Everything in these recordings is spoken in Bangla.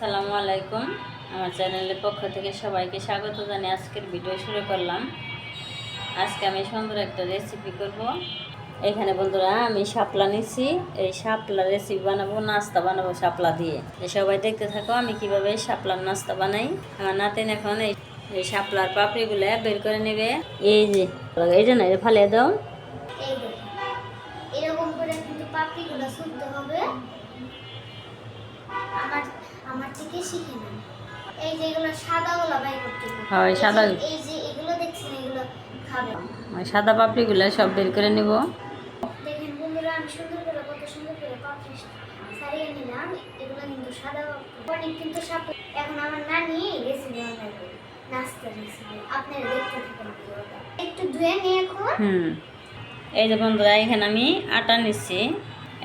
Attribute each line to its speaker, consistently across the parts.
Speaker 1: আসসালামু আলাইকুম। আমার চ্যানেলের পক্ষ থেকে সবাইকে স্বাগত জানিয়ে আজকের ভিডিও শুরু করলাম। আজকে আমি সুন্দর একটা রেসিপি করব। এখানে বন্ধুরা আমি শাপলা নিছি, এই শাপলা রেসিপি বানাবো, নাস্তা বানাবো শাপলা দিয়ে। সবাই দেখতে থাকো আমি কিভাবে শাপলার নাস্তা বানাই। আমার নাতিন এখন এই শাপলার পাপড়িগুলো বের করে নেবে। এই যে না ফালিয়ে দাও।
Speaker 2: এরকম করে কিন্তু পাপড়িগুলো শুনতে হবে। আমার থেকে শিখে নেন। এই যে এগুলো সাদাগুলো বাই করতে হবে।
Speaker 1: হয় সাদা,
Speaker 2: এই যে এগুলো দেখছেন এগুলো খাবেন।
Speaker 1: ওই সাদা পাপড়িগুলো সব বের করে নেব।
Speaker 2: দেখেন বন্ধুরা আমি সুন্দর করে কত সুন্দর করে পাপড়ি সারিয়ে নিলাম। এগুলো কিন্তু সাদা পাপড়ি কিন্তু সব। এখন আমার নানি রেসিপি বানাবে, নাস্তা রেসিপি। আপনারা দেখতে থাকুন ভিডিওটা। একটু ধুয়ে নিয়ে এখন
Speaker 1: এই যে বন্ধুরা এখানে আমি আটা নিচ্ছি,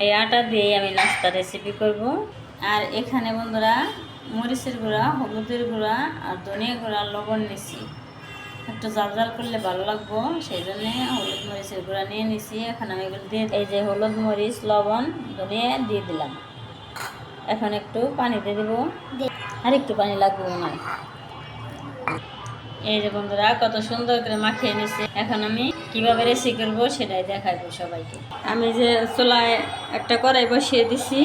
Speaker 1: এই আটা দিয়ে আমি নাস্তা রেসিপি করব। আর এখানে বন্ধুরা মরিচের গুঁড়া, হলুদের গুঁড়া আর ধনিয়া গুঁড়া, লবণ নিচ্ছি। একটু জাল জাল করলে ভালো লাগবো, সেই জন্যে হলুদ মরিচের গুঁড়া নিয়ে নিচ্ছি। এখন আমি এগুলো দিয়ে এই যে হলুদ মরিচ লবণ ধনিয়া দিয়ে দিলাম। এখন একটু পানি দিয়ে দেবো, আর একটু পানি লাগবে মনে হয়। এই যে বন্ধুরা কত সুন্দর করে মাখিয়ে নিচ্ছে। এখন আমি কিভাবে রেসিপি করবো সেটাই দেখাবো সবাইকে। আমি যে চুলায় একটা কড়াই বসিয়ে দিছি,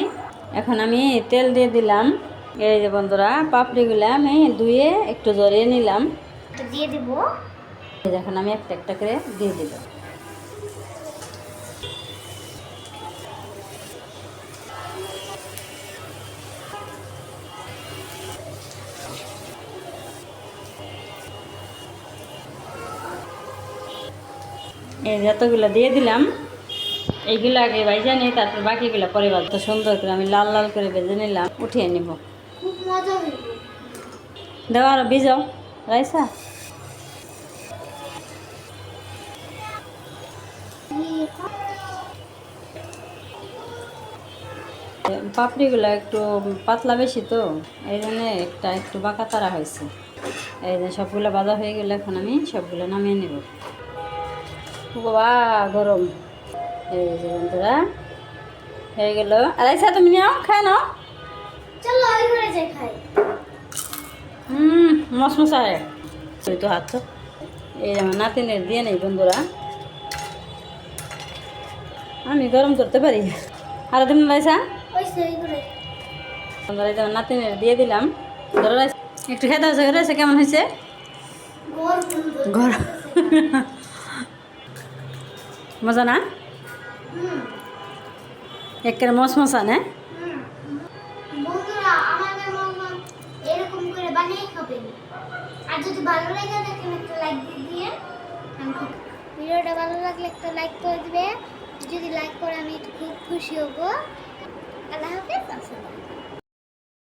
Speaker 1: এখন আমি তেল দিয়ে দিলাম। এই যে বন্ধুরা পাপড়িগুলো আমি ধুয়ে একটু জড়িয়ে নিলাম,
Speaker 2: দিয়ে দেব।
Speaker 1: এখন আমি একটা একটা করে দিয়ে দিব। এই যতগুলো দিয়ে দিলাম, এইগুলো আগে ভাইজা নিয়ে তারপর বাকিগুলো পরে ভাজতে সুন্দর করে আমি লাল লাল করে ভেজে নিলাম, উঠিয়ে নিব।
Speaker 2: খুব মজা হইল।
Speaker 1: দেওয়া আর ভিজাও রাইসা। পাপড়িগুলো একটু পাতলা বেশি তো, এই জন্য একটু বাঁকা তারা হয়েছে। এই যে সবগুলো ভাজা হয়ে গেলে এখন আমি সবগুলো নামিয়ে নেব। বাবা গরম। এই যে বন্ধুরা হয়ে গেল। আর আইসা তুমি নাও, খায় নাও।
Speaker 2: চলো ওই ঘরে যাই খাই।
Speaker 1: মশমশা হয় তো হাত তো। এই আমার নাতিনের দিয়ে নেই বন্ধুরা, আমি গরম করতে পারি। আর তুমি রাইসা বন্ধুরা, এই যে আমার নাতিনের দিয়ে দিলাম। ধরো রাইসা একটু খেতে হয়েছে, রাইসা কেমন হয়েছে? গরম মজা না? একের মশমশা না?
Speaker 2: বন্ধুরা আমাদের মামা এরকম করে বানিয়ে খাবেন। আর যদি ভালো লাগে দেখেন একটা লাইক দিয়ে ভিডিওটা ভালো লাগলে একটা লাইক করে দিবে। যদি লাইক করে আমি খুব খুশি হব। আল্লাহ হাফেজ।